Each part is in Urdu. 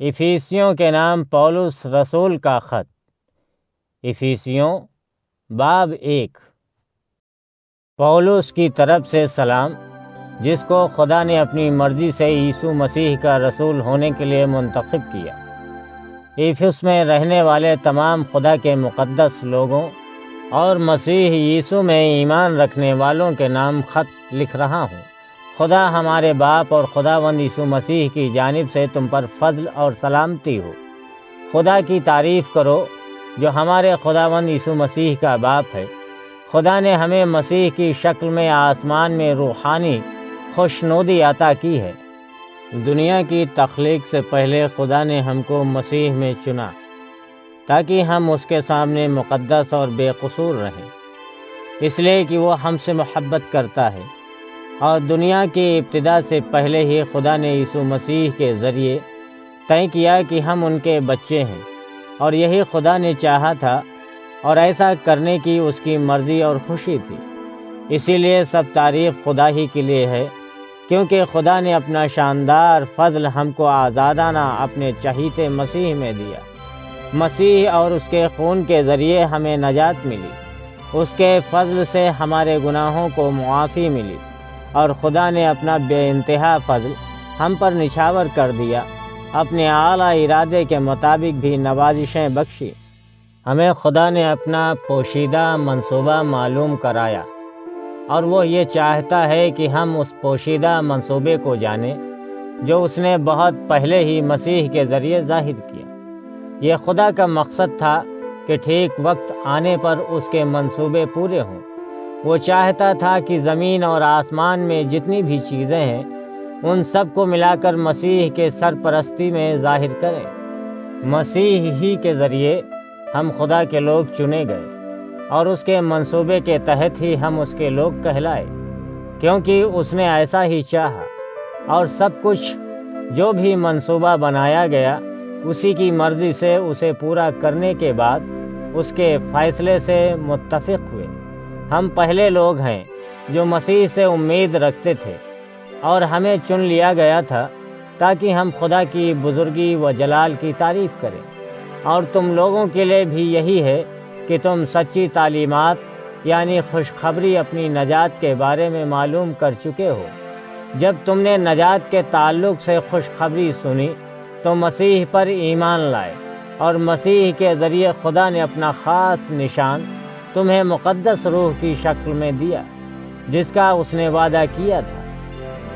افیسیوں کے نام پولس رسول کا خط۔ افیسیوں باب 1۔ پولس کی طرف سے سلام، جس کو خدا نے اپنی مرضی سے یسوع مسیح کا رسول ہونے کے لیے منتخب کیا، افس میں رہنے والے تمام خدا کے مقدس لوگوں اور مسیح یسوع میں ایمان رکھنے والوں کے نام خط لکھ رہا ہوں۔ خدا ہمارے باپ اور خداوند یسوع مسیح کی جانب سے تم پر فضل اور سلامتی ہو۔ خدا کی تعریف کرو جو ہمارے خداوند یسوع مسیح کا باپ ہے۔ خدا نے ہمیں مسیح کی شکل میں آسمان میں روحانی خوشنودی عطا کی ہے۔ دنیا کی تخلیق سے پہلے خدا نے ہم کو مسیح میں چنا تاکہ ہم اس کے سامنے مقدس اور بے قصور رہیں، اس لیے کہ وہ ہم سے محبت کرتا ہے، اور دنیا کی ابتدا سے پہلے ہی خدا نے یسوع مسیح کے ذریعے طے کیا کہ ہم ان کے بچے ہیں، اور یہی خدا نے چاہا تھا اور ایسا کرنے کی اس کی مرضی اور خوشی تھی۔ اسی لیے سب تعریف خدا ہی کے لیے ہے، کیونکہ خدا نے اپنا شاندار فضل ہم کو آزادانہ اپنے چہیتے مسیح میں دیا۔ مسیح اور اس کے خون کے ذریعے ہمیں نجات ملی، اس کے فضل سے ہمارے گناہوں کو معافی ملی، اور خدا نے اپنا بے انتہا فضل ہم پر نچھاور کر دیا، اپنے اعلیٰ ارادے کے مطابق بھی نوازشیں بخشی۔ ہمیں خدا نے اپنا پوشیدہ منصوبہ معلوم کرایا، اور وہ یہ چاہتا ہے کہ ہم اس پوشیدہ منصوبے کو جانیں جو اس نے بہت پہلے ہی مسیح کے ذریعے ظاہر کیا۔ یہ خدا کا مقصد تھا کہ ٹھیک وقت آنے پر اس کے منصوبے پورے ہوں۔ وہ چاہتا تھا کہ زمین اور آسمان میں جتنی بھی چیزیں ہیں ان سب کو ملا کر مسیح کے سرپرستی میں ظاہر کریں۔ مسیح ہی کے ذریعے ہم خدا کے لوگ چنے گئے، اور اس کے منصوبے کے تحت ہی ہم اس کے لوگ کہلائے، کیونکہ اس نے ایسا ہی چاہا، اور سب کچھ جو بھی منصوبہ بنایا گیا اسی کی مرضی سے اسے پورا کرنے کے بعد اس کے فیصلے سے متفق ہوئے۔ ہم پہلے لوگ ہیں جو مسیح سے امید رکھتے تھے، اور ہمیں چن لیا گیا تھا تاکہ ہم خدا کی بزرگی و جلال کی تعریف کریں۔ اور تم لوگوں کے لیے بھی یہی ہے کہ تم سچی تعلیمات یعنی خوشخبری اپنی نجات کے بارے میں معلوم کر چکے ہو۔ جب تم نے نجات کے تعلق سے خوشخبری سنی تو مسیح پر ایمان لائے، اور مسیح کے ذریعے خدا نے اپنا خاص نشان تمہیں مقدس روح کی شکل میں دیا، جس کا اس نے وعدہ کیا تھا۔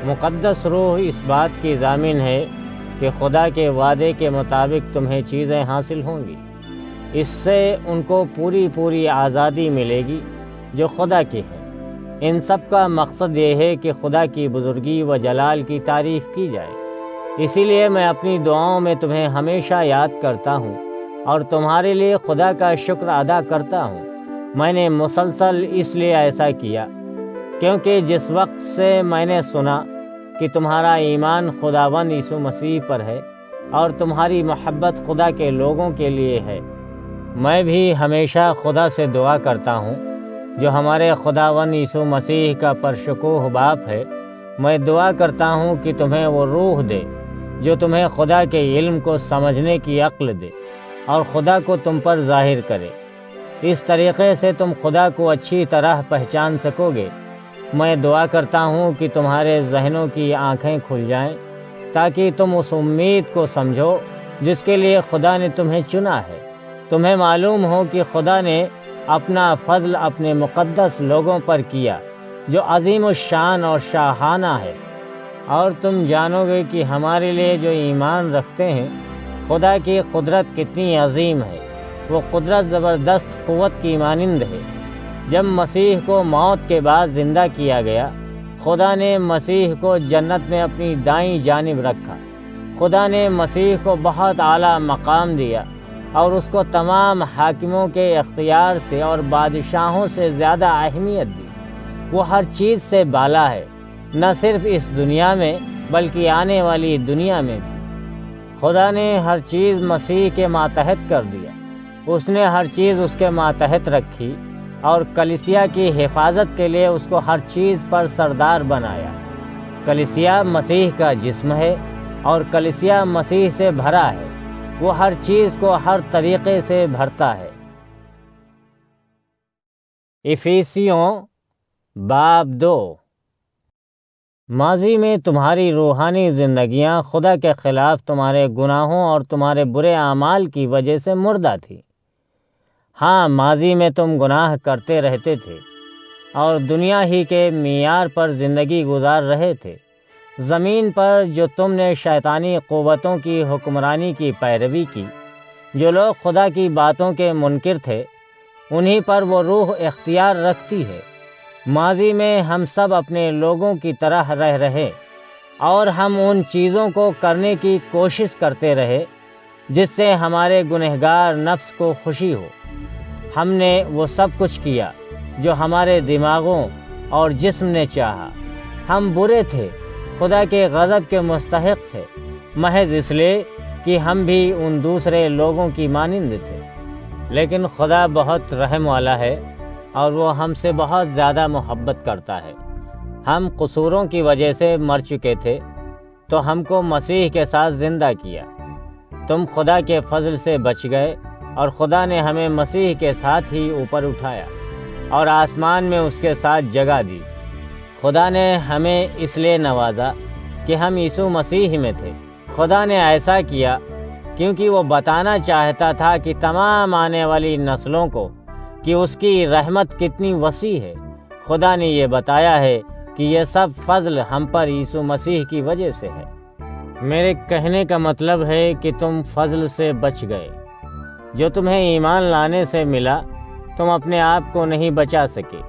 مقدس روح اس بات کی ضامن ہے کہ خدا کے وعدے کے مطابق تمہیں چیزیں حاصل ہوں گی۔ اس سے ان کو پوری آزادی ملے گی جو خدا کی ہے۔ ان سب کا مقصد یہ ہے کہ خدا کی بزرگی و جلال کی تعریف کی جائے۔ اسی لیے میں اپنی دعاؤں میں تمہیں ہمیشہ یاد کرتا ہوں اور تمہارے لیے خدا کا شکر ادا کرتا ہوں۔ میں نے مسلسل اس لیے ایسا کیا کیونکہ جس وقت سے میں نے سنا کہ تمہارا ایمان خداوند یسوع مسیح پر ہے اور تمہاری محبت خدا کے لوگوں کے لیے ہے، میں بھی ہمیشہ خدا سے دعا کرتا ہوں جو ہمارے خداوند یسوع مسیح کا پرشکوہ باپ ہے۔ میں دعا کرتا ہوں کہ تمہیں وہ روح دے جو تمہیں خدا کے علم کو سمجھنے کی عقل دے اور خدا کو تم پر ظاہر کرے۔ اس طریقے سے تم خدا کو اچھی طرح پہچان سکو گے۔ میں دعا کرتا ہوں کہ تمہارے ذہنوں کی آنکھیں کھل جائیں تاکہ تم اس امید کو سمجھو جس کے لیے خدا نے تمہیں چنا ہے۔ تمہیں معلوم ہو کہ خدا نے اپنا فضل اپنے مقدس لوگوں پر کیا جو عظیم الشان اور شاہانہ ہے، اور تم جانو گے کہ ہمارے لیے جو ایمان رکھتے ہیں خدا کی قدرت کتنی عظیم ہے۔ وہ قدرت زبردست قوت کی مانند ہے۔ جب مسیح کو موت کے بعد زندہ کیا گیا، خدا نے مسیح کو جنت میں اپنی دائیں جانب رکھا۔ خدا نے مسیح کو بہت اعلیٰ مقام دیا اور اس کو تمام حاکموں کے اختیار سے اور بادشاہوں سے زیادہ اہمیت دی۔ وہ ہر چیز سے بالا ہے، نہ صرف اس دنیا میں بلکہ آنے والی دنیا میں بھی۔ خدا نے ہر چیز مسیح کے ماتحت کر دیا۔ اس نے ہر چیز اس کے ماتحت رکھی اور کلیسیا کی حفاظت کے لیے اس کو ہر چیز پر سردار بنایا۔ کلیسیا مسیح کا جسم ہے اور کلیسیا مسیح سے بھرا ہے۔ وہ ہر چیز کو ہر طریقے سے بھرتا ہے۔ افیسیوں باب 2۔ ماضی میں تمہاری روحانی زندگیاں خدا کے خلاف تمہارے گناہوں اور تمہارے برے اعمال کی وجہ سے مردہ تھی۔ ہاں، ماضی میں تم گناہ کرتے رہتے تھے اور دنیا ہی کے معیار پر زندگی گزار رہے تھے۔ زمین پر جو تم نے شیطانی قوتوں کی حکمرانی کی پیروی کی، جو لوگ خدا کی باتوں کے منکر تھے، انہی پر وہ روح اختیار رکھتی ہے۔ ماضی میں ہم سب اپنے لوگوں کی طرح رہ رہے اور ہم ان چیزوں کو کرنے کی کوشش کرتے رہے جس سے ہمارے گنہگار نفس کو خوشی ہو۔ ہم نے وہ سب کچھ کیا جو ہمارے دماغوں اور جسم نے چاہا۔ ہم برے تھے، خدا کے غضب کے مستحق تھے، محض اس لیے کہ ہم بھی ان دوسرے لوگوں کی مانند تھے۔ لیکن خدا بہت رحم والا ہے اور وہ ہم سے بہت زیادہ محبت کرتا ہے۔ ہم قصوروں کی وجہ سے مر چکے تھے تو ہم کو مسیح کے ساتھ زندہ کیا۔ تم خدا کے فضل سے بچ گئے اور خدا نے ہمیں مسیح کے ساتھ ہی اوپر اٹھایا اور آسمان میں اس کے ساتھ جگہ دی۔ خدا نے ہمیں اس لیے نوازا کہ ہم یسوع مسیح میں تھے۔ خدا نے ایسا کیا کیونکہ وہ بتانا چاہتا تھا کہ تمام آنے والی نسلوں کو کہ اس کی رحمت کتنی وسیع ہے۔ خدا نے یہ بتایا ہے کہ یہ سب فضل ہم پر یسوع مسیح کی وجہ سے ہے۔ میرے کہنے کا مطلب ہے کہ تم فضل سے بچ گئے۔ جو تمہیں ایمان لانے سے ملا، تم اپنے آپ کو نہیں بچا سکے،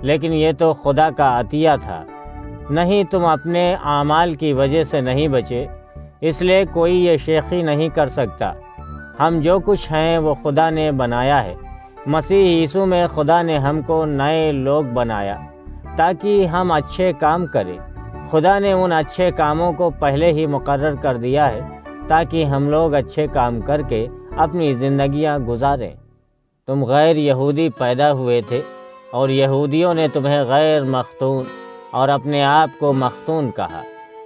لیکن یہ تو خدا کا عطیہ تھا۔ نہیں، تم اپنے اعمال کی وجہ سے نہیں بچے، اس لیے کوئی یہ شیخی نہیں کر سکتا۔ ہم جو کچھ ہیں وہ خدا نے بنایا ہے۔ مسیح یسوع میں خدا نے ہم کو نئے لوگ بنایا تاکہ ہم اچھے کام کریں۔ خدا نے ان اچھے کاموں کو پہلے ہی مقرر کر دیا ہے تاکہ ہم لوگ اچھے کام کر کے اپنی زندگیاں گزاریں۔ تم غیر یہودی پیدا ہوئے تھے اور یہودیوں نے تمہیں غیر مختون اور اپنے آپ کو مختون کہا۔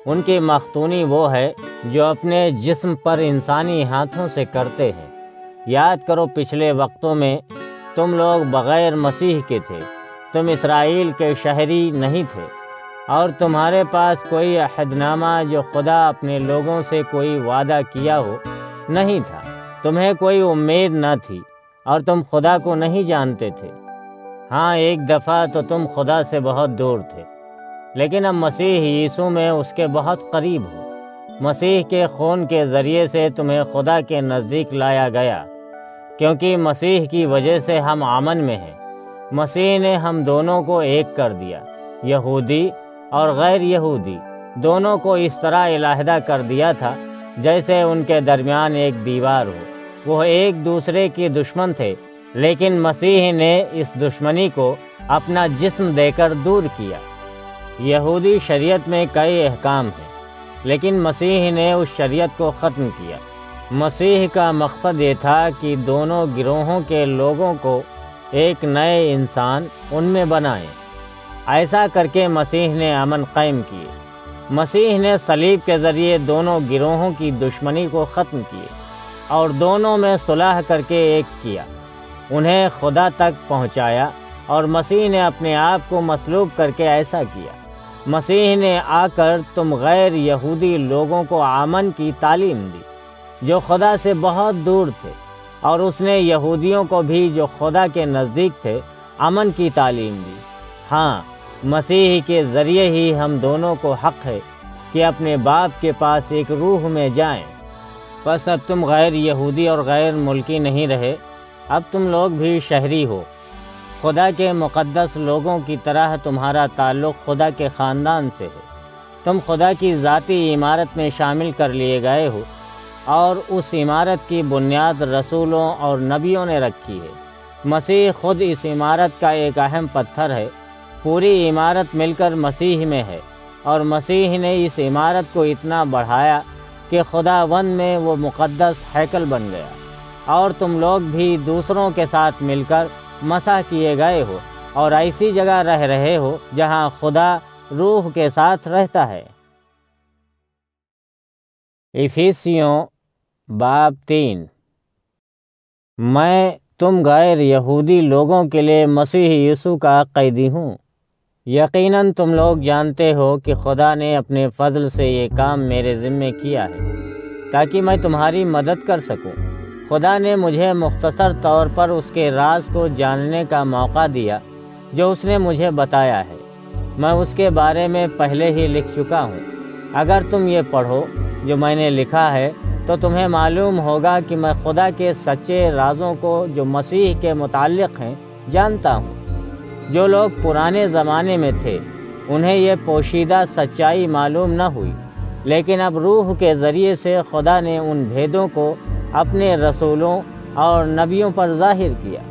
ان کی مختونی وہ ہے جو اپنے جسم پر انسانی ہاتھوں سے کرتے ہیں۔ یاد کرو، پچھلے وقتوں میں تم لوگ بغیر مسیح کے تھے۔ تم اسرائیل کے شہری نہیں تھے اور تمہارے پاس کوئی عہد نامہ جو خدا اپنے لوگوں سے کوئی وعدہ کیا ہو نہیں تھا۔ تمہیں کوئی امید نہ تھی اور تم خدا کو نہیں جانتے تھے۔ ہاں، ایک دفعہ تو تم خدا سے بہت دور تھے، لیکن اب مسیح یسوع میں اس کے بہت قریب ہو۔ مسیح کے خون کے ذریعے سے تمہیں خدا کے نزدیک لایا گیا، کیونکہ مسیح کی وجہ سے ہم امن میں ہیں۔ مسیح نے ہم دونوں کو ایک کر دیا، یہودی اور غیر یہودی دونوں کو اس طرح علیحدہ کر دیا تھا جیسے ان کے درمیان ایک دیوار ہو۔ وہ ایک دوسرے کے دشمن تھے، لیکن مسیح نے اس دشمنی کو اپنا جسم دے کر دور کیا۔ یہودی شریعت میں کئی احکام ہیں، لیکن مسیح نے اس شریعت کو ختم کیا۔ مسیح کا مقصد یہ تھا کہ دونوں گروہوں کے لوگوں کو ایک نئے انسان ان میں بنائیں۔ ایسا کر کے مسیح نے امن قائم کیے۔ مسیح نے صلیب کے ذریعے دونوں گروہوں کی دشمنی کو ختم کیے اور دونوں میں صلح کر کے ایک کیا، انہیں خدا تک پہنچایا، اور مسیح نے اپنے آپ کو مصلوب کر کے ایسا کیا۔ مسیح نے آ کر تم غیر یہودی لوگوں کو امن کی تعلیم دی جو خدا سے بہت دور تھے، اور اس نے یہودیوں کو بھی جو خدا کے نزدیک تھے امن کی تعلیم دی۔ ہاں، مسیح کے ذریعے ہی ہم دونوں کو حق ہے کہ اپنے باپ کے پاس ایک روح میں جائیں۔ بس اب تم غیر یہودی اور غیر ملکی نہیں رہے، اب تم لوگ بھی شہری ہو۔ خدا کے مقدس لوگوں کی طرح تمہارا تعلق خدا کے خاندان سے ہے۔ تم خدا کی ذاتی عمارت میں شامل کر لیے گئے ہو، اور اس عمارت کی بنیاد رسولوں اور نبیوں نے رکھی ہے۔ مسیح خود اس عمارت کا ایک اہم پتھر ہے۔ پوری عمارت مل کر مسیح میں ہے، اور مسیح نے اس عمارت کو اتنا بڑھایا کہ خداوند میں وہ مقدس ہیکل بن گیا، اور تم لوگ بھی دوسروں کے ساتھ مل کر مسح کیے گئے ہو اور ایسی جگہ رہ رہے ہو جہاں خدا روح کے ساتھ رہتا ہے۔ افیسیوں باب 3۔ میں تم غیر یہودی لوگوں کے لیے مسیح یسوع کا قیدی ہوں۔ یقیناً تم لوگ جانتے ہو کہ خدا نے اپنے فضل سے یہ کام میرے ذمے کیا ہے تاکہ میں تمہاری مدد کر سکوں۔ خدا نے مجھے مختصر طور پر اس کے راز کو جاننے کا موقع دیا جو اس نے مجھے بتایا ہے۔ میں اس کے بارے میں پہلے ہی لکھ چکا ہوں۔ اگر تم یہ پڑھو جو میں نے لکھا ہے تو تمہیں معلوم ہوگا کہ میں خدا کے سچے رازوں کو جو مسیح کے متعلق ہیں جانتا ہوں۔ جو لوگ پرانے زمانے میں تھے انہیں یہ پوشیدہ سچائی معلوم نہ ہوئی، لیکن اب روح کے ذریعے سے خدا نے ان بھیدوں کو اپنے رسولوں اور نبیوں پر ظاہر کیا۔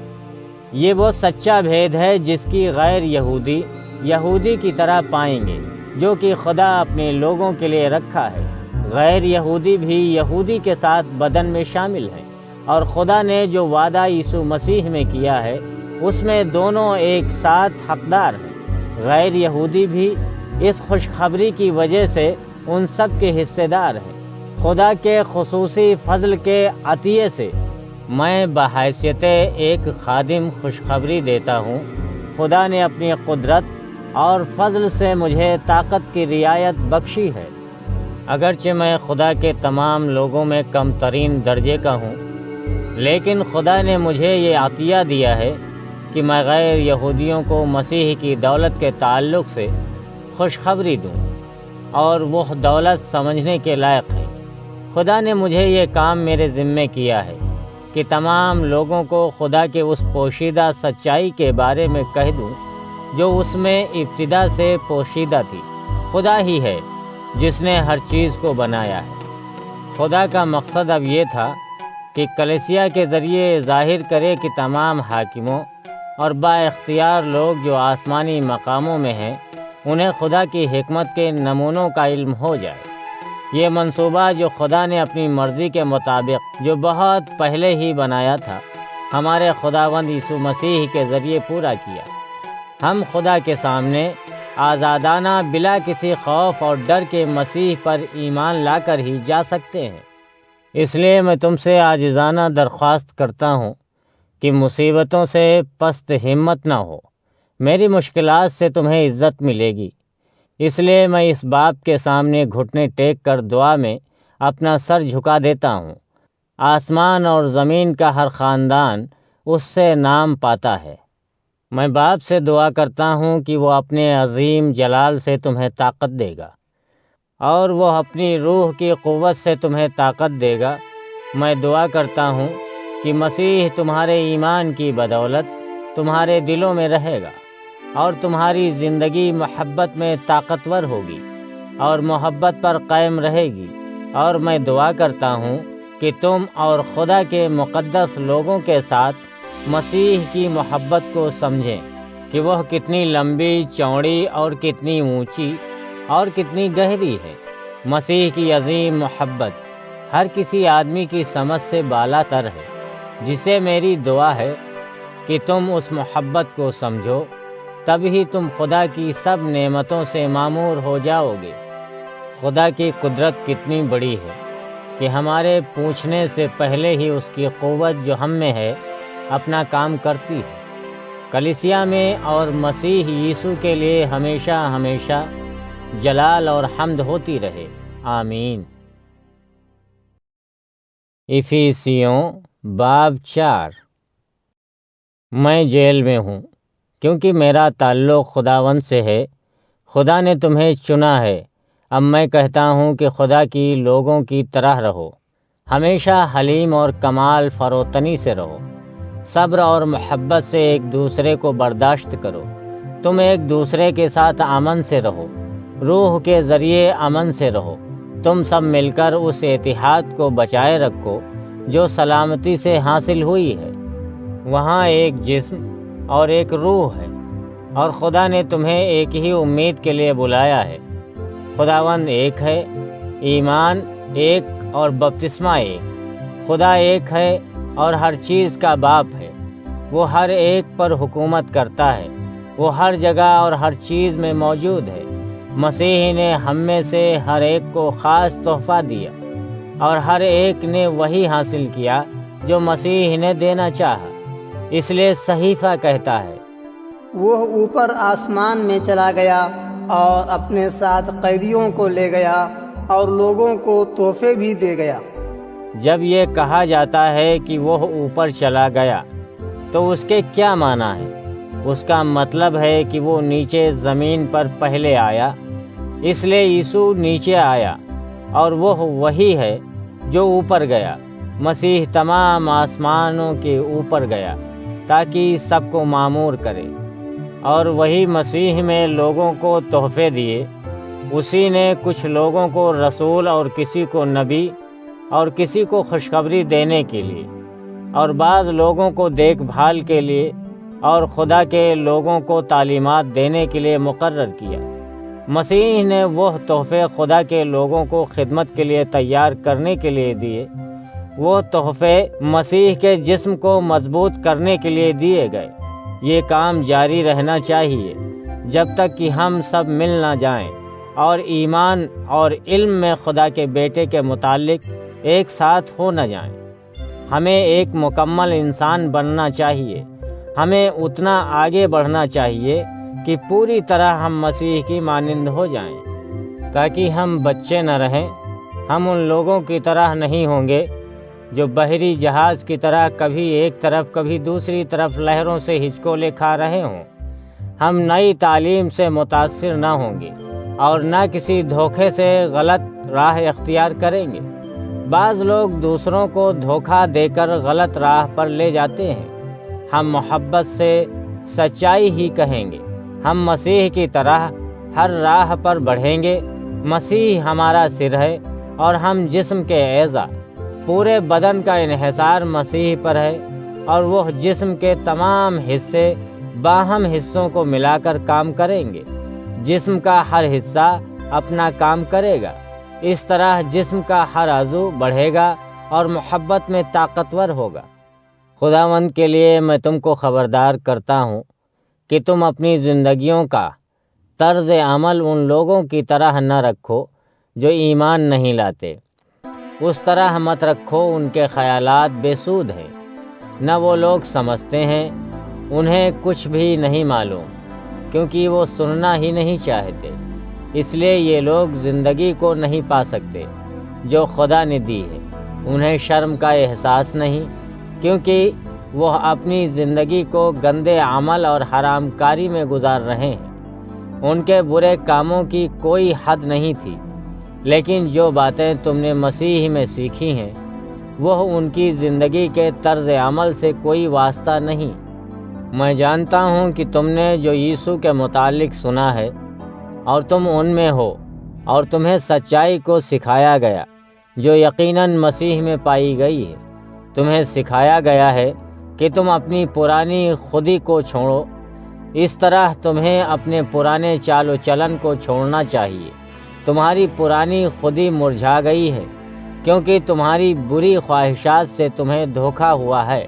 یہ وہ سچا بھید ہے جس کی غیر یہودی یہودی کی طرح پائیں گے جو کہ خدا اپنے لوگوں کے لیے رکھا ہے۔ غیر یہودی بھی یہودی کے ساتھ بدن میں شامل ہیں، اور خدا نے جو وعدہ یسوع مسیح میں کیا ہے اس میں دونوں ایک ساتھ حقدار ہیں۔ غیر یہودی بھی اس خوشخبری کی وجہ سے ان سب کے حصے دار ہیں۔ خدا کے خصوصی فضل کے عطیے سے میں بحیثیت ایک خادم خوشخبری دیتا ہوں۔ خدا نے اپنی قدرت اور فضل سے مجھے طاقت کی رعایت بخشی ہے۔ اگرچہ میں خدا کے تمام لوگوں میں کم ترین درجے کا ہوں، لیکن خدا نے مجھے یہ عطیہ دیا ہے کہ میں غیر یہودیوں کو مسیح کی دولت کے تعلق سے خوشخبری دوں، اور وہ دولت سمجھنے کے لائق ہے۔ خدا نے مجھے یہ کام میرے ذمے کیا ہے کہ تمام لوگوں کو خدا کے اس پوشیدہ سچائی کے بارے میں کہہ دوں جو اس میں ابتدا سے پوشیدہ تھی۔ خدا ہی ہے جس نے ہر چیز کو بنایا ہے۔ خدا کا مقصد اب یہ تھا کہ کلیسیا کے ذریعے ظاہر کرے کہ تمام حاکموں اور با اختیار لوگ جو آسمانی مقاموں میں ہیں انہیں خدا کی حکمت کے نمونوں کا علم ہو جائے۔ یہ منصوبہ جو خدا نے اپنی مرضی کے مطابق جو بہت پہلے ہی بنایا تھا ہمارے خداوند یسوع مسیح کے ذریعے پورا کیا۔ ہم خدا کے سامنے آزادانہ بلا کسی خوف اور ڈر کے مسیح پر ایمان لا کر ہی جا سکتے ہیں۔ اس لیے میں تم سے عاجزانہ درخواست کرتا ہوں کہ مصیبتوں سے پست ہمت نہ ہو۔ میری مشکلات سے تمہیں عزت ملے گی، اس لیے میں اس باپ کے سامنے گھٹنے ٹیک کر دعا میں اپنا سر جھکا دیتا ہوں۔ آسمان اور زمین کا ہر خاندان اس سے نام پاتا ہے۔ میں باپ سے دعا کرتا ہوں کہ وہ اپنے عظیم جلال سے تمہیں طاقت دے گا، اور وہ اپنی روح کی قوت سے تمہیں طاقت دے گا۔ میں دعا کرتا ہوں کہ مسیح تمہارے ایمان کی بدولت تمہارے دلوں میں رہے گا، اور تمہاری زندگی محبت میں طاقتور ہوگی اور محبت پر قائم رہے گی۔ اور میں دعا کرتا ہوں کہ تم اور خدا کے مقدس لوگوں کے ساتھ مسیح کی محبت کو سمجھیں کہ وہ کتنی لمبی، چوڑی اور کتنی اونچی اور کتنی گہری ہے۔ مسیح کی عظیم محبت ہر کسی آدمی کی سمجھ سے بالا تر ہے، جسے میری دعا ہے کہ تم اس محبت کو سمجھو، تب ہی تم خدا کی سب نعمتوں سے معمور ہو جاؤ گے۔ خدا کی قدرت کتنی بڑی ہے کہ ہمارے پوچھنے سے پہلے ہی اس کی قوت جو ہم میں ہے اپنا کام کرتی ہے۔ کلیسیا میں اور مسیح یسوع کے لیے ہمیشہ ہمیشہ جلال اور حمد ہوتی رہے، آمین۔ افیسیوں باب 4۔ میں جیل میں ہوں کیونکہ میرا تعلق خداوند سے ہے۔ خدا نے تمہیں چنا ہے۔ اب میں کہتا ہوں کہ خدا کی لوگوں کی طرح رہو، ہمیشہ حلیم اور کمال فروتنی سے رہو، صبر اور محبت سے ایک دوسرے کو برداشت کرو۔ تم ایک دوسرے کے ساتھ امن سے رہو، روح کے ذریعے امن سے رہو۔ تم سب مل کر اس اتحاد کو بچائے رکھو جو سلامتی سے حاصل ہوئی ہے۔ وہاں ایک جسم اور ایک روح ہے، اور خدا نے تمہیں ایک ہی امید کے لیے بلایا ہے۔ خداوند ایک ہے، ایمان ایک اور بپتسمہ ایک۔ خدا ایک ہے اور ہر چیز کا باپ ہے۔ وہ ہر ایک پر حکومت کرتا ہے، وہ ہر جگہ اور ہر چیز میں موجود ہے۔ مسیح نے ہم میں سے ہر ایک کو خاص تحفہ دیا۔ اور ہر ایک نے وہی حاصل کیا جو مسیح نے دینا چاہا۔ اس لیے صحیفہ کہتا ہے، وہ اوپر آسمان میں چلا گیا اور اپنے ساتھ قیدیوں کو لے گیا اور لوگوں کو تحفے بھی دے گیا۔ جب یہ کہا جاتا ہے کہ وہ اوپر چلا گیا تو اس کے کیا معنی ہے؟ اس کا مطلب ہے کہ وہ نیچے زمین پر پہلے آیا، اس لیے یسوع نیچے آیا، اور وہ وہی ہے جو اوپر گیا۔ مسیح تمام آسمانوں کے اوپر گیا تاکہ سب کو معمور کرے، اور وہی مسیح میں لوگوں کو تحفے دیے۔ اسی نے کچھ لوگوں کو رسول اور کسی کو نبی اور کسی کو خوشخبری دینے کے لیے اور بعض لوگوں کو دیکھ بھال کے لیے اور خدا کے لوگوں کو تعلیمات دینے کے لیے مقرر کیا۔ مسیح نے وہ تحفے خدا کے لوگوں کو خدمت کے لیے تیار کرنے کے لیے دیے۔ وہ تحفے مسیح کے جسم کو مضبوط کرنے کے لیے دیے گئے۔ یہ کام جاری رہنا چاہیے جب تک کہ ہم سب مل نہ جائیں اور ایمان اور علم میں خدا کے بیٹے کے متعلق ایک ساتھ ہو نہ جائیں۔ ہمیں ایک مکمل انسان بننا چاہیے۔ ہمیں اتنا آگے بڑھنا چاہیے کہ پوری طرح ہم مسیح کی مانند ہو جائیں، تاکہ ہم بچے نہ رہیں۔ ہم ان لوگوں کی طرح نہیں ہوں گے جو بحری جہاز کی طرح کبھی ایک طرف کبھی دوسری طرف لہروں سے ہچکولے کھا رہے ہوں۔ ہم نئی تعلیم سے متاثر نہ ہوں گے اور نہ کسی دھوکے سے غلط راہ اختیار کریں گے۔ بعض لوگ دوسروں کو دھوکہ دے کر غلط راہ پر لے جاتے ہیں۔ ہم محبت سے سچائی ہی کہیں گے۔ ہم مسیح کی طرح ہر راہ پر بڑھیں گے۔ مسیح ہمارا سر ہے اور ہم جسم کے اعضاء۔ پورے بدن کا انحصار مسیح پر ہے، اور وہ جسم کے تمام حصے باہم حصوں کو ملا کر کام کریں گے۔ جسم کا ہر حصہ اپنا کام کرے گا۔ اس طرح جسم کا ہر عضو بڑھے گا اور محبت میں طاقتور ہوگا۔ خداوند کے لیے میں تم کو خبردار کرتا ہوں کہ تم اپنی زندگیوں کا طرز عمل ان لوگوں کی طرح نہ رکھو جو ایمان نہیں لاتے۔ اس طرح مت رکھو، ان کے خیالات بے سود ہیں۔ نہ وہ لوگ سمجھتے ہیں، انہیں کچھ بھی نہیں معلوم، کیونکہ وہ سننا ہی نہیں چاہتے۔ اس لیے یہ لوگ زندگی کو نہیں پا سکتے جو خدا نے دی ہے۔ انہیں شرم کا احساس نہیں، کیونکہ وہ اپنی زندگی کو گندے عمل اور حرام کاری میں گزار رہے ہیں۔ ان کے برے کاموں کی کوئی حد نہیں تھی، لیکن جو باتیں تم نے مسیح میں سیکھی ہیں وہ ان کی زندگی کے طرز عمل سے کوئی واسطہ نہیں۔ میں جانتا ہوں کہ تم نے جو یسوع کے متعلق سنا ہے اور تم ان میں ہو، اور تمہیں سچائی کو سکھایا گیا جو یقیناً مسیح میں پائی گئی ہے۔ تمہیں سکھایا گیا ہے کہ تم اپنی پرانی خودی کو چھوڑو۔ اس طرح تمہیں اپنے پرانے چال و چلن کو چھوڑنا چاہیے۔ تمہاری پرانی خودی مرجھا گئی ہے، کیونکہ تمہاری بری خواہشات سے تمہیں دھوکا ہوا ہے۔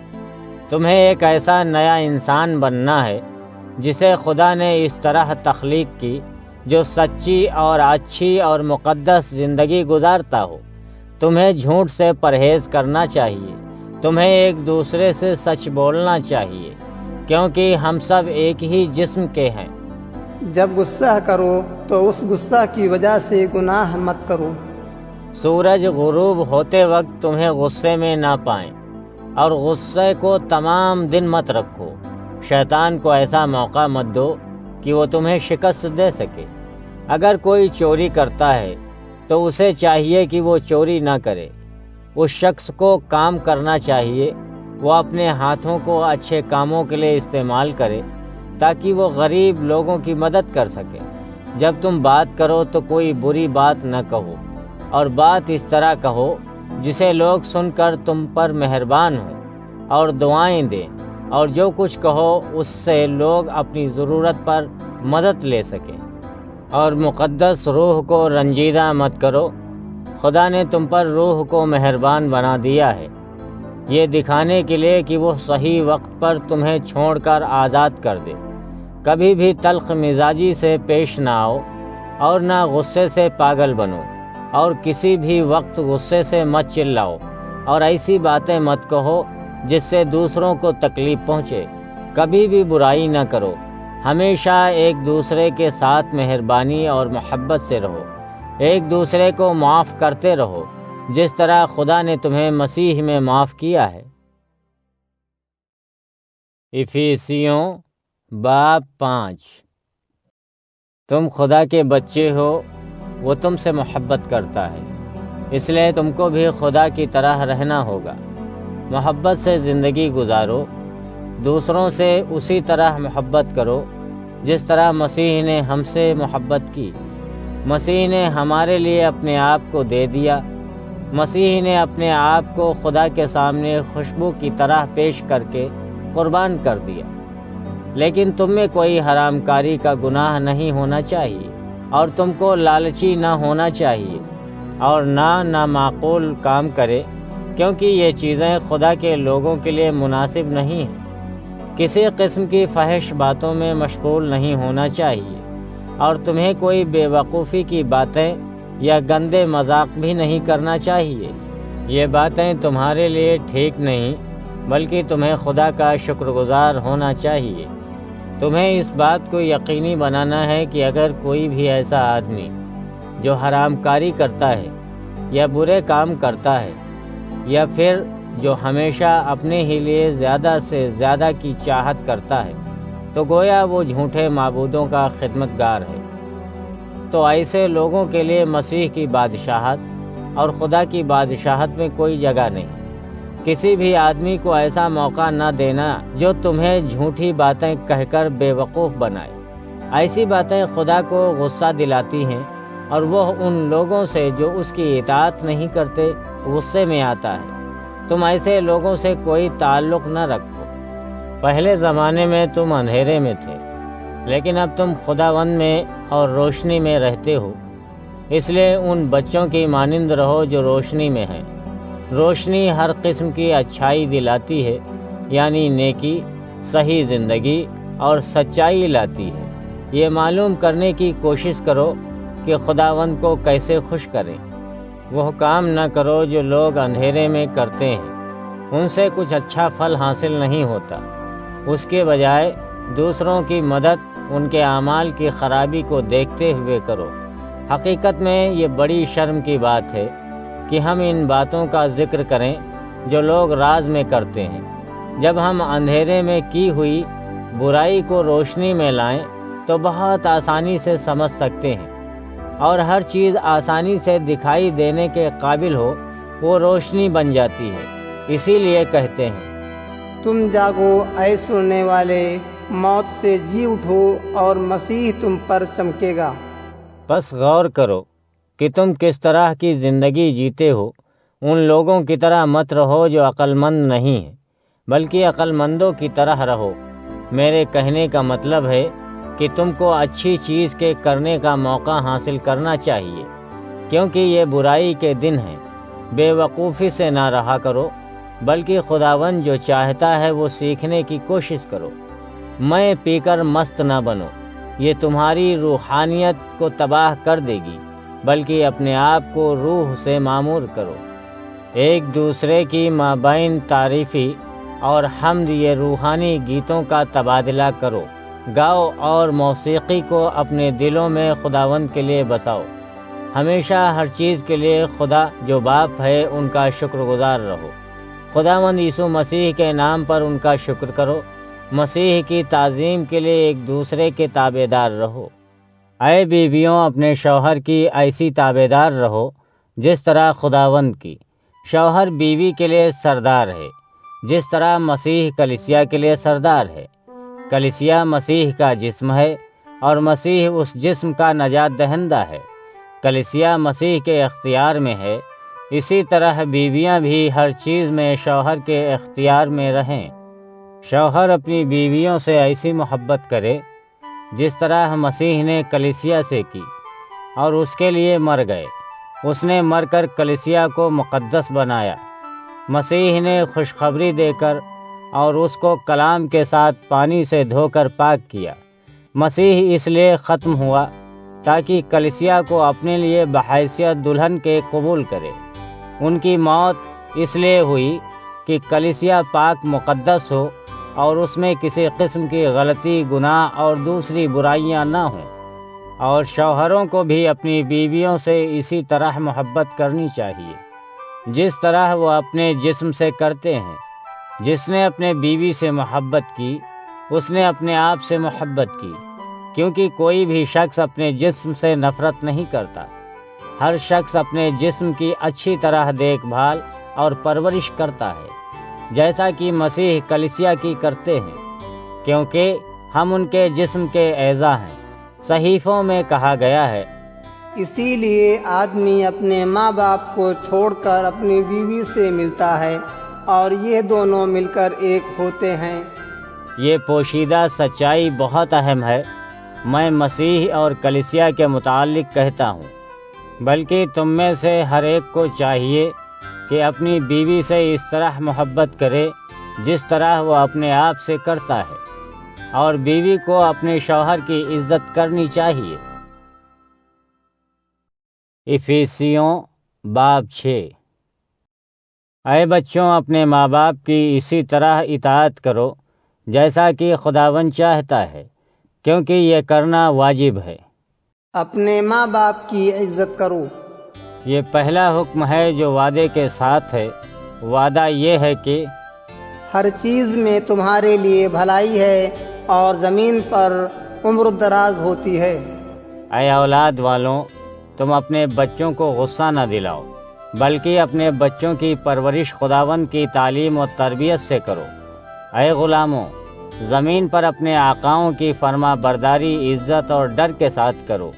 تمہیں ایک ایسا نیا انسان بننا ہے جسے خدا نے اس طرح تخلیق کی جو سچی اور اچھی اور مقدس زندگی گزارتا ہو۔ تمہیں جھوٹ سے پرہیز کرنا چاہیے۔ تمہیں ایک دوسرے سے سچ بولنا چاہیے، کیونکہ ہم سب ایک ہی جسم کے ہیں۔ جب غصہ کرو تو اس غصہ کی وجہ سے گناہ مت کرو۔ سورج غروب ہوتے وقت تمہیں غصے میں نہ پائیں، اور غصے کو تمام دن مت رکھو۔ شیطان کو ایسا موقع مت دو کہ وہ تمہیں شکست دے سکے۔ اگر کوئی چوری کرتا ہے تو اسے چاہیے کہ وہ چوری نہ کرے۔ اس شخص کو کام کرنا چاہیے، وہ اپنے ہاتھوں کو اچھے کاموں کے لیے استعمال کرے تاکہ وہ غریب لوگوں کی مدد کر سکے۔ جب تم بات کرو تو کوئی بری بات نہ کہو، اور بات اس طرح کہو جسے لوگ سن کر تم پر مہربان ہوں اور دعائیں دیں، اور جو کچھ کہو اس سے لوگ اپنی ضرورت پر مدد لے سکیں۔ اور مقدس روح کو رنجیدہ مت کرو۔ خدا نے تم پر روح کو مہربان بنا دیا ہے، یہ دکھانے کے لیے کہ وہ صحیح وقت پر تمہیں چھوڑ کر آزاد کر دے۔ کبھی بھی تلخ مزاجی سے پیش نہ آؤ اور نہ غصے سے پاگل بنو۔ اور کسی بھی وقت غصے سے مت چلاؤ اور ایسی باتیں مت کہو جس سے دوسروں کو تکلیف پہنچے۔ کبھی بھی برائی نہ کرو، ہمیشہ ایک دوسرے کے ساتھ مہربانی اور محبت سے رہو، ایک دوسرے کو معاف کرتے رہو جس طرح خدا نے تمہیں مسیح میں معاف کیا ہے۔ افیسیوں باب 5۔ تم خدا کے بچے ہو، وہ تم سے محبت کرتا ہے، اس لیے تم کو بھی خدا کی طرح رہنا ہوگا۔ محبت سے زندگی گزارو، دوسروں سے اسی طرح محبت کرو جس طرح مسیح نے ہم سے محبت کی۔ مسیح نے ہمارے لیے اپنے آپ کو دے دیا۔ مسیح نے اپنے آپ کو خدا کے سامنے خوشبو کی طرح پیش کر کے قربان کر دیا۔ لیکن تم میں کوئی حرام کاری کا گناہ نہیں ہونا چاہیے، اور تم کو لالچی نہ ہونا چاہیے، اور نہ نامعقول کام کرے، کیونکہ یہ چیزیں خدا کے لوگوں کے لیے مناسب نہیں ہیں۔ کسی قسم کی فحش باتوں میں مشغول نہیں ہونا چاہیے، اور تمہیں کوئی بے وقوفی کی باتیں یا گندے مذاق بھی نہیں کرنا چاہیے۔ یہ باتیں تمہارے لیے ٹھیک نہیں، بلکہ تمہیں خدا کا شکر گزار ہونا چاہیے۔ تمہیں اس بات کو یقینی بنانا ہے کہ اگر کوئی بھی ایسا آدمی جو حرام کاری کرتا ہے یا برے کام کرتا ہے، یا پھر جو ہمیشہ اپنے ہی لیے زیادہ سے زیادہ کی چاہت کرتا ہے، تو گویا وہ جھوٹے معبودوں کا خدمتگار ہے۔ تو ایسے لوگوں کے لیے مسیح کی بادشاہت اور خدا کی بادشاہت میں کوئی جگہ نہیں۔ کسی بھی آدمی کو ایسا موقع نہ دینا جو تمہیں جھوٹی باتیں کہہ کر بے وقوف بنائے۔ ایسی باتیں خدا کو غصہ دلاتی ہیں، اور وہ ان لوگوں سے جو اس کی اطاعت نہیں کرتے غصے میں آتا ہے۔ تم ایسے لوگوں سے کوئی تعلق نہ رکھو۔ پہلے زمانے میں تم اندھیرے میں تھے، لیکن اب تم خداوند میں اور روشنی میں رہتے ہو، اس لیے ان بچوں کی مانند رہو جو روشنی میں ہیں۔ روشنی ہر قسم کی اچھائی دلاتی ہے، یعنی نیکی، صحیح زندگی اور سچائی لاتی ہے۔ یہ معلوم کرنے کی کوشش کرو کہ خداوند کو کیسے خوش کریں۔ وہ کام نہ کرو جو لوگ اندھیرے میں کرتے ہیں، ان سے کچھ اچھا پھل حاصل نہیں ہوتا۔ اس کے بجائے دوسروں کی مدد ان کے اعمال کی خرابی کو دیکھتے ہوئے کرو۔ حقیقت میں یہ بڑی شرم کی بات ہے کہ ہم ان باتوں کا ذکر کریں جو لوگ راز میں کرتے ہیں۔ جب ہم اندھیرے میں کی ہوئی برائی کو روشنی میں لائیں تو بہت آسانی سے سمجھ سکتے ہیں، اور ہر چیز آسانی سے دکھائی دینے کے قابل ہو وہ روشنی بن جاتی ہے۔ اسی لیے کہتے ہیں، تم جاگو اے سننے والے، موت سے جی اٹھو اور مسیح تم پر چمکے گا۔ بس غور کرو کہ تم کس طرح کی زندگی جیتے ہو۔ ان لوگوں کی طرح مت رہو جو عقل مند نہیں ہیں، بلکہ عقل مندوں کی طرح رہو۔ میرے کہنے کا مطلب ہے کہ تم کو اچھی چیز کے کرنے کا موقع حاصل کرنا چاہیے، کیونکہ یہ برائی کے دن ہیں۔ بے وقوفی سے نہ رہا کرو، بلکہ خداوند جو چاہتا ہے وہ سیکھنے کی کوشش کرو۔ میں پی کر مست نہ بنو، یہ تمہاری روحانیت کو تباہ کر دے گی، بلکہ اپنے آپ کو روح سے معمور کرو۔ ایک دوسرے کی مابین تعریفی اور حمد یہ روحانی گیتوں کا تبادلہ کرو۔ گاؤ اور موسیقی کو اپنے دلوں میں خداوند کے لیے بساؤ۔ ہمیشہ ہر چیز کے لیے خدا جو باپ ہے ان کا شکر گزار رہو۔ خداوند یسوع مسیح کے نام پر ان کا شکر کرو۔ مسیح کی تعظیم کے لیے ایک دوسرے کے تابعدار رہو۔ اے بیویوں، اپنے شوہر کی ایسی تابعدار رہو جس طرح خداوند کی۔ شوہر بیوی کے لیے سردار ہے، جس طرح مسیح کلیسیا کے لیے سردار ہے۔ کلیسیا مسیح کا جسم ہے، اور مسیح اس جسم کا نجات دہندہ ہے۔ کلیسیا مسیح کے اختیار میں ہے، اسی طرح بیویاں بھی ہر چیز میں شوہر کے اختیار میں رہیں۔ شوہر اپنی بیویوں سے ایسی محبت کرے جس طرح مسیح نے کلیسیا سے کی اور اس کے لیے مر گئے۔ اس نے مر کر کلیسیا کو مقدس بنایا۔ مسیح نے خوشخبری دے کر اور اس کو کلام کے ساتھ پانی سے دھو کر پاک کیا۔ مسیح اس لیے ختم ہوا تاکہ کلیسیا کو اپنے لیے بحیثیت دلہن کے قبول کرے۔ ان کی موت اس لیے ہوئی کہ کلیسیا پاک مقدس ہو اور اس میں کسی قسم کی غلطی، گناہ اور دوسری برائیاں نہ ہوں، اور شوہروں کو بھی اپنی بیویوں سے اسی طرح محبت کرنی چاہیے جس طرح وہ اپنے جسم سے کرتے ہیں۔ جس نے اپنے بیوی سے محبت کی اس نے اپنے آپ سے محبت کی، کیونکہ کوئی بھی شخص اپنے جسم سے نفرت نہیں کرتا۔ ہر شخص اپنے جسم کی اچھی طرح دیکھ بھال اور پرورش کرتا ہے، جیسا کہ مسیح کلیسیا کی کرتے ہیں، کیونکہ ہم ان کے جسم کے اعضاء ہیں۔ صحیفوں میں کہا گیا ہے، اسی لیے آدمی اپنے ماں باپ کو چھوڑ کر اپنی بیوی سے ملتا ہے اور یہ دونوں مل کر ایک ہوتے ہیں۔ یہ پوشیدہ سچائی بہت اہم ہے۔ میں مسیح اور کلیسیا کے متعلق کہتا ہوں، بلکہ تم میں سے ہر ایک کو چاہیے کہ اپنی بیوی سے اس طرح محبت کرے جس طرح وہ اپنے آپ سے کرتا ہے، اور بیوی کو اپنے شوہر کی عزت کرنی چاہیے۔ افیسیوں باب 6۔ اے بچوں، اپنے ماں باپ کی اسی طرح اطاعت کرو جیسا کہ خداوند چاہتا ہے، کیونکہ یہ کرنا واجب ہے۔ اپنے ماں باپ کی عزت کرو۔ یہ پہلا حکم ہے جو وعدے کے ساتھ ہے۔ وعدہ یہ ہے کہ ہر چیز میں تمہارے لیے بھلائی ہے اور زمین پر عمر دراز ہوتی ہے۔ اے اولاد والوں، تم اپنے بچوں کو غصہ نہ دلاؤ، بلکہ اپنے بچوں کی پرورش خداوند کی تعلیم و تربیت سے کرو۔ اے غلاموں، زمین پر اپنے آقاؤں کی فرما برداری عزت اور ڈر کے ساتھ کرو۔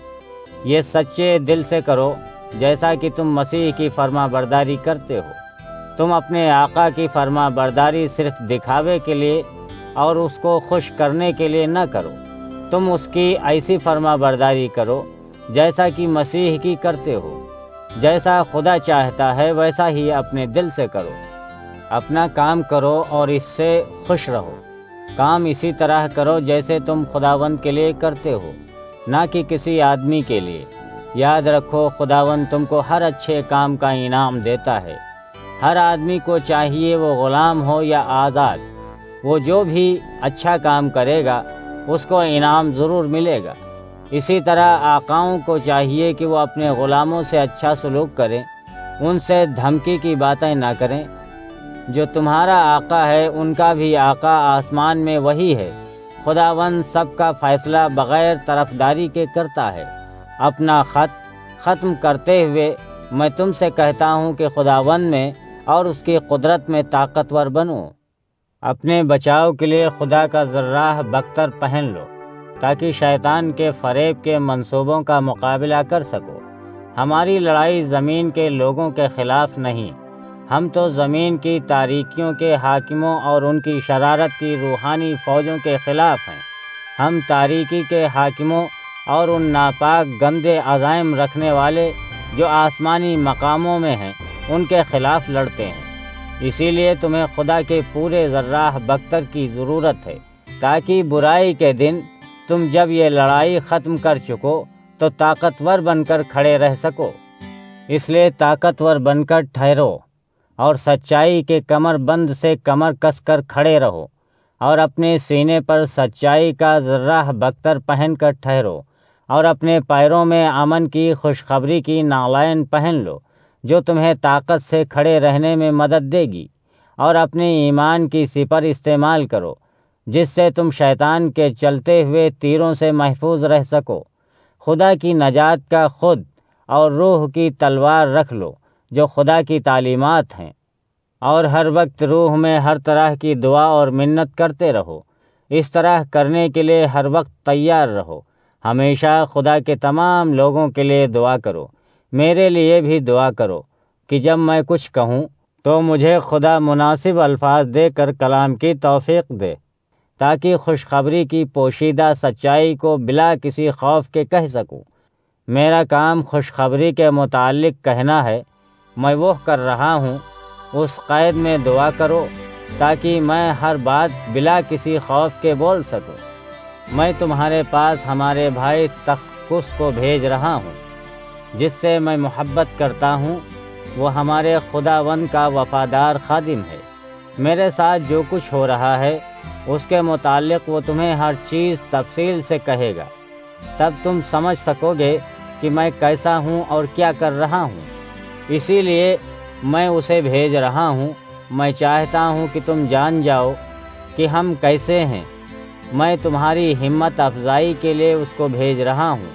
یہ سچے دل سے کرو جیسا کہ تم مسیح کی فرما برداری کرتے ہو۔ تم اپنے آقا کی فرما برداری صرف دکھاوے کے لیے اور اس کو خوش کرنے کے لیے نہ کرو۔ تم اس کی ایسی فرما برداری کرو جیسا کہ مسیح کی کرتے ہو۔ جیسا خدا چاہتا ہے ویسا ہی اپنے دل سے کرو۔ اپنا کام کرو اور اس سے خوش رہو۔ کام اسی طرح کرو جیسے تم خداوند کے لیے کرتے ہو، نہ کہ کسی آدمی کے لیے۔ یاد رکھو، خداوند تم کو ہر اچھے کام کا انعام دیتا ہے۔ ہر آدمی کو چاہیے وہ غلام ہو یا آزاد، وہ جو بھی اچھا کام کرے گا اس کو انعام ضرور ملے گا۔ اسی طرح آقاؤں کو چاہیے کہ وہ اپنے غلاموں سے اچھا سلوک کریں، ان سے دھمکی کی باتیں نہ کریں۔ جو تمہارا آقا ہے ان کا بھی آقا آسمان میں وہی ہے۔ خداوند سب کا فیصلہ بغیر طرفداری کے کرتا ہے۔ اپنا خط ختم کرتے ہوئے میں تم سے کہتا ہوں کہ خداوند میں اور اس کی قدرت میں طاقتور بنو۔ اپنے بچاؤ کے لیے خدا کا ذراح بختر پہن لو، تاکہ شیطان کے فریب کے منصوبوں کا مقابلہ کر سکو۔ ہماری لڑائی زمین کے لوگوں کے خلاف نہیں، ہم تو زمین کی تاریکیوں کے حاکموں اور ان کی شرارت کی روحانی فوجوں کے خلاف ہیں۔ ہم تاریکی کے حاکموں اور ان ناپاک گندے عزائم رکھنے والے جو آسمانی مقاموں میں ہیں ان کے خلاف لڑتے ہیں۔ اسی لیے تمہیں خدا کے پورے ذراح بختر کی ضرورت ہے، تاکہ برائی کے دن تم جب یہ لڑائی ختم کر چکو تو طاقتور بن کر کھڑے رہ سکو۔ اس لیے طاقتور بن کر ٹھہرو اور سچائی کے کمر بند سے کمر کس کر کھڑے رہو، اور اپنے سینے پر سچائی کا ذراح بختر پہن کر ٹھہرو، اور اپنے پیروں میں امن کی خوشخبری کی نعلین پہن لو جو تمہیں طاقت سے کھڑے رہنے میں مدد دے گی، اور اپنے ایمان کی سپر استعمال کرو جس سے تم شیطان کے چلتے ہوئے تیروں سے محفوظ رہ سکو۔ خدا کی نجات کا خود اور روح کی تلوار رکھ لو جو خدا کی تعلیمات ہیں، اور ہر وقت روح میں ہر طرح کی دعا اور منت کرتے رہو۔ اس طرح کرنے کے لیے ہر وقت تیار رہو۔ ہمیشہ خدا کے تمام لوگوں کے لیے دعا کرو۔ میرے لیے بھی دعا کرو کہ جب میں کچھ کہوں تو مجھے خدا مناسب الفاظ دے کر کلام کی توفیق دے، تاکہ خوشخبری کی پوشیدہ سچائی کو بلا کسی خوف کے کہہ سکوں۔ میرا کام خوشخبری کے متعلق کہنا ہے، میں وہ کر رہا ہوں۔ اس قید میں دعا کرو تاکہ میں ہر بات بلا کسی خوف کے بول سکوں۔ میں تمہارے پاس ہمارے بھائی کس کو بھیج رہا ہوں، جس سے میں محبت کرتا ہوں، وہ ہمارے خداوند کا وفادار خادم ہے۔ میرے ساتھ جو کچھ ہو رہا ہے اس کے متعلق وہ تمہیں ہر چیز تفصیل سے کہے گا، تب تم سمجھ سکو گے کہ میں کیسا ہوں اور کیا کر رہا ہوں۔ اسی لیے میں اسے بھیج رہا ہوں۔ میں چاہتا ہوں کہ تم جان جاؤ کہ ہم کیسے ہیں۔ میں تمہاری ہمت افزائی کے لیے اس کو بھیج رہا ہوں۔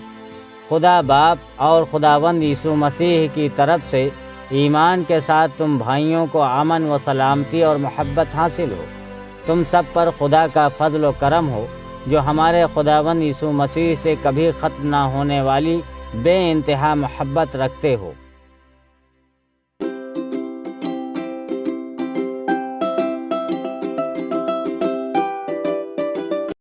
خدا باپ اور خداوند یسوع مسیح کی طرف سے ایمان کے ساتھ تم بھائیوں کو امن و سلامتی اور محبت حاصل ہو۔ تم سب پر خدا کا فضل و کرم ہو، جو ہمارے خداوند یسوع مسیح سے کبھی ختم نہ ہونے والی بے انتہا محبت رکھتے ہو۔